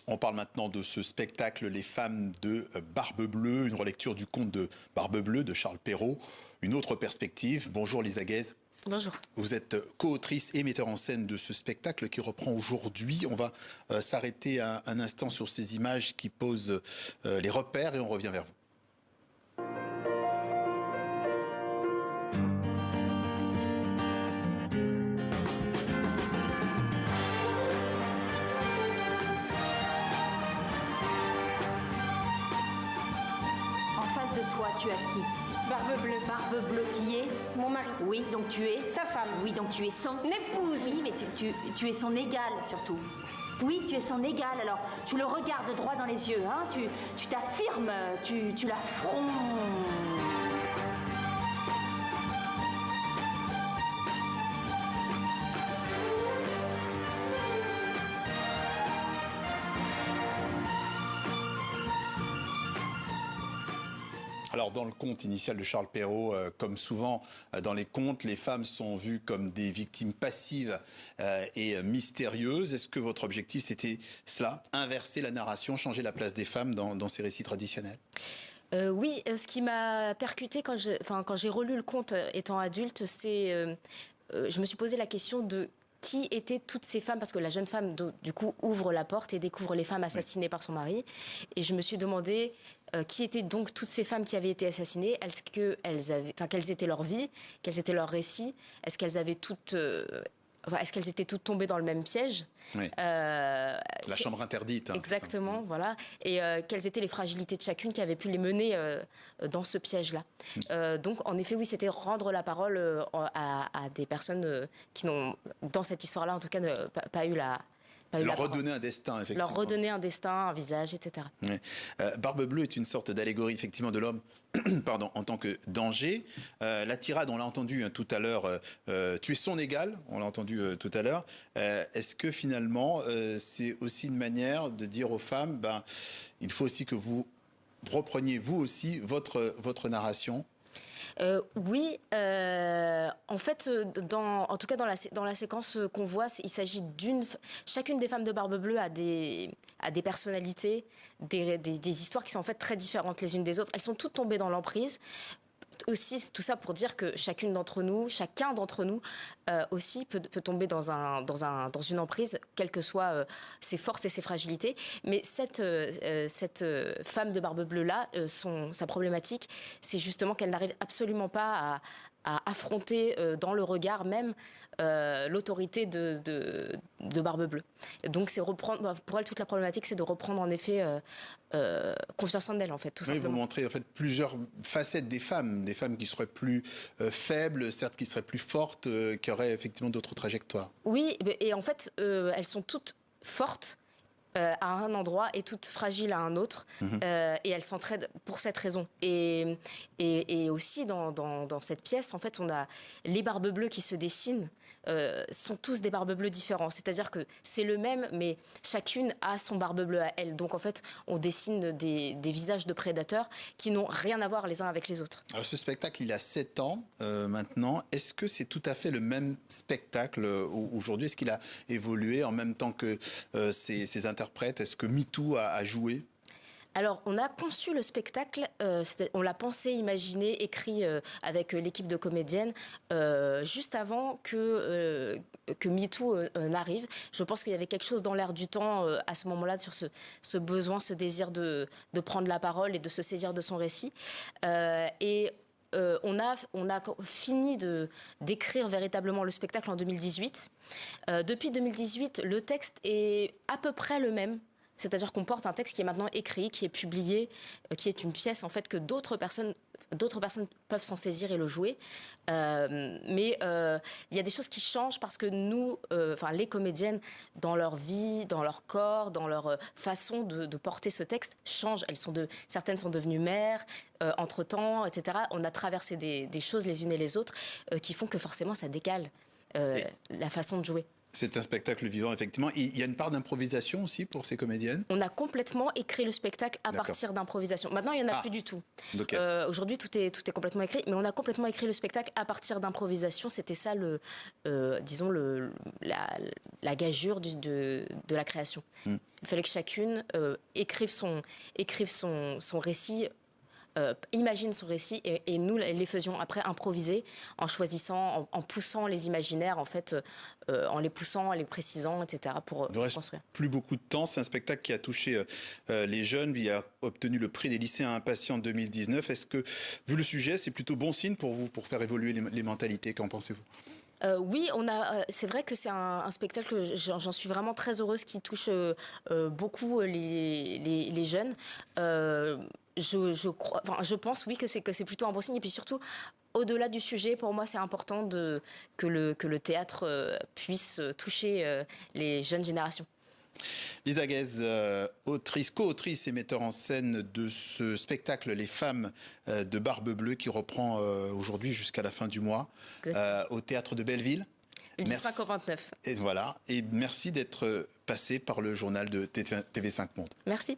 On parle maintenant de ce spectacle Les femmes de Barbe Bleue, une relecture du conte de Barbe Bleue de Charles Perrault. Une autre perspective. Bonjour Lisa Guèze. Bonjour. Vous êtes co-autrice et metteur en scène de ce spectacle qui reprend aujourd'hui. On va s'arrêter un instant sur ces images qui posent les repères et on revient vers vous. Toi, tu as qui? Barbe Bleue. Barbe Bleue qui est? Mon mari. Oui, donc tu es? Sa femme. Oui, donc tu es son épouse. Oui, mais tu es son égale surtout. Oui, tu es son égale, alors tu le regardes droit dans les yeux, hein? Tu t'affirmes, tu l'affrontes. Alors dans le conte initial de Charles Perrault, comme souvent dans les contes, les femmes sont vues comme des victimes passives et mystérieuses. Est-ce que votre objectif c'était cela, inverser la narration, changer la place des femmes dans ces récits traditionnels? Oui, ce qui m'a percuté quand j'ai relu le conte étant adulte, c'est je me suis posé la question de qui étaient toutes ces femmes, parce que la jeune femme, du coup, ouvre la porte et découvre les femmes assassinées par son mari. Et je me suis demandé qui étaient donc toutes ces femmes qui avaient été assassinées. Quelles étaient leurs vies, quels étaient leurs récits, est-ce qu'elles avaient toutes... est-ce qu'elles étaient toutes tombées dans le même piège? Oui. La chambre interdite. Hein, exactement, voilà. Et quelles étaient les fragilités de chacune qui avaient pu les mener dans ce piège-là. Donc, en effet, oui, c'était rendre la parole à des personnes qui n'ont, dans cette histoire-là, en tout cas, pas eu la... Leur redonner un destin, effectivement. Leur redonner un destin, un visage, etc. Oui. Barbe Bleue est une sorte d'allégorie, effectivement, de l'homme pardon, en tant que danger. La tirade, on l'a entendu tout à l'heure, tu es son égal, on l'a entendu tout à l'heure. Est-ce que finalement, c'est aussi une manière de dire aux femmes, il faut aussi que vous repreniez, vous aussi, votre narration? Oui, en fait, en tout cas dans la séquence qu'on voit, il s'agit chacune des femmes de Barbe Bleue a des personnalités, des histoires qui sont en fait très différentes les unes des autres. Elles sont toutes tombées dans l'emprise. Aussi, tout ça pour dire que chacun d'entre nous aussi peut tomber dans une emprise, quelles que soient ses forces et ses fragilités. Mais cette femme de Barbe Bleue-là, sa problématique, c'est justement qu'elle n'arrive absolument pas à affronter dans le regard même l'autorité de Barbe Bleue. Donc c'est reprendre, pour elle, toute la problématique, c'est de reprendre en effet confiance en elle, en fait, tout simplement. Vous montrez en fait plusieurs facettes des femmes qui seraient plus faibles, certes qui seraient plus fortes, qui auraient effectivement d'autres trajectoires. Oui, et en fait, elles sont toutes fortes à un endroit et toutes fragiles à un autre, et elles s'entraident pour cette raison. Et aussi dans cette pièce, en fait, on a les Barbes Bleues qui se dessinent, sont tous des Barbes Bleues différents. C'est-à-dire que c'est le même, mais chacune a son Barbe Bleue à elle. Donc en fait, on dessine des visages de prédateurs qui n'ont rien à voir les uns avec les autres. Alors ce spectacle, il a 7 ans maintenant. Est-ce que c'est tout à fait le même spectacle aujourd'hui? Est-ce qu'il a évolué en même temps que ces interprètes? Est-ce que MeToo a joué? Alors, on a conçu le spectacle, on l'a pensé, imaginé, écrit avec l'équipe de comédiennes juste avant que MeToo n'arrive. Je pense qu'il y avait quelque chose dans l'air du temps à ce moment-là sur ce besoin, ce désir de prendre la parole et de se saisir de son récit. On a fini d'écrire véritablement le spectacle en 2018. Depuis 2018, le texte est à peu près le même. C'est-à-dire qu'on porte un texte qui est maintenant écrit, qui est publié, qui est une pièce en fait que d'autres personnes peuvent s'en saisir et le jouer. Mais il y a des choses qui changent parce que nous, les comédiennes, dans leur vie, dans leur corps, dans leur façon de porter ce texte, changent. Certaines sont devenues mères, entre-temps, etc. On a traversé des choses les unes et les autres qui font que forcément ça décale la façon de jouer. C'est un spectacle vivant, effectivement. Et il y a une part d'improvisation aussi pour ces comédiennes? On a complètement écrit le spectacle à D'accord. partir d'improvisation. Maintenant, il n'y en a plus du tout. Ok. Aujourd'hui, tout est complètement écrit, mais on a complètement écrit le spectacle à partir d'improvisation. C'était ça, disons, la gageure de la création. Il fallait que chacune écrive son récit, imagine son récit, et nous les faisions après improviser en choisissant, en poussant les imaginaires, en fait, en les poussant, en les précisant, etc. pour Il ne reste construire. plus beaucoup de temps. C'est un spectacle qui a touché les jeunes. Il a obtenu le prix des lycéens impatients en 2019. Est-ce que, vu le sujet, c'est plutôt bon signe pour vous, pour faire évoluer les mentalités? Qu'en pensez-vous? Oui, c'est vrai que c'est un spectacle que j'en suis vraiment très heureuse, qui touche beaucoup les jeunes. Je pense, oui, que c'est plutôt un bon signe. Et puis surtout, au-delà du sujet, pour moi, c'est important que le théâtre puisse toucher les jeunes générations. Lisa Guèze, autrice, co-autrice et metteur en scène de ce spectacle Les Femmes de Barbe Bleue, qui reprend aujourd'hui jusqu'à la fin du mois au Théâtre de Belleville. Du 5 au 29. Et voilà. Et merci d'être passé par le journal de TV5 Monde. Merci.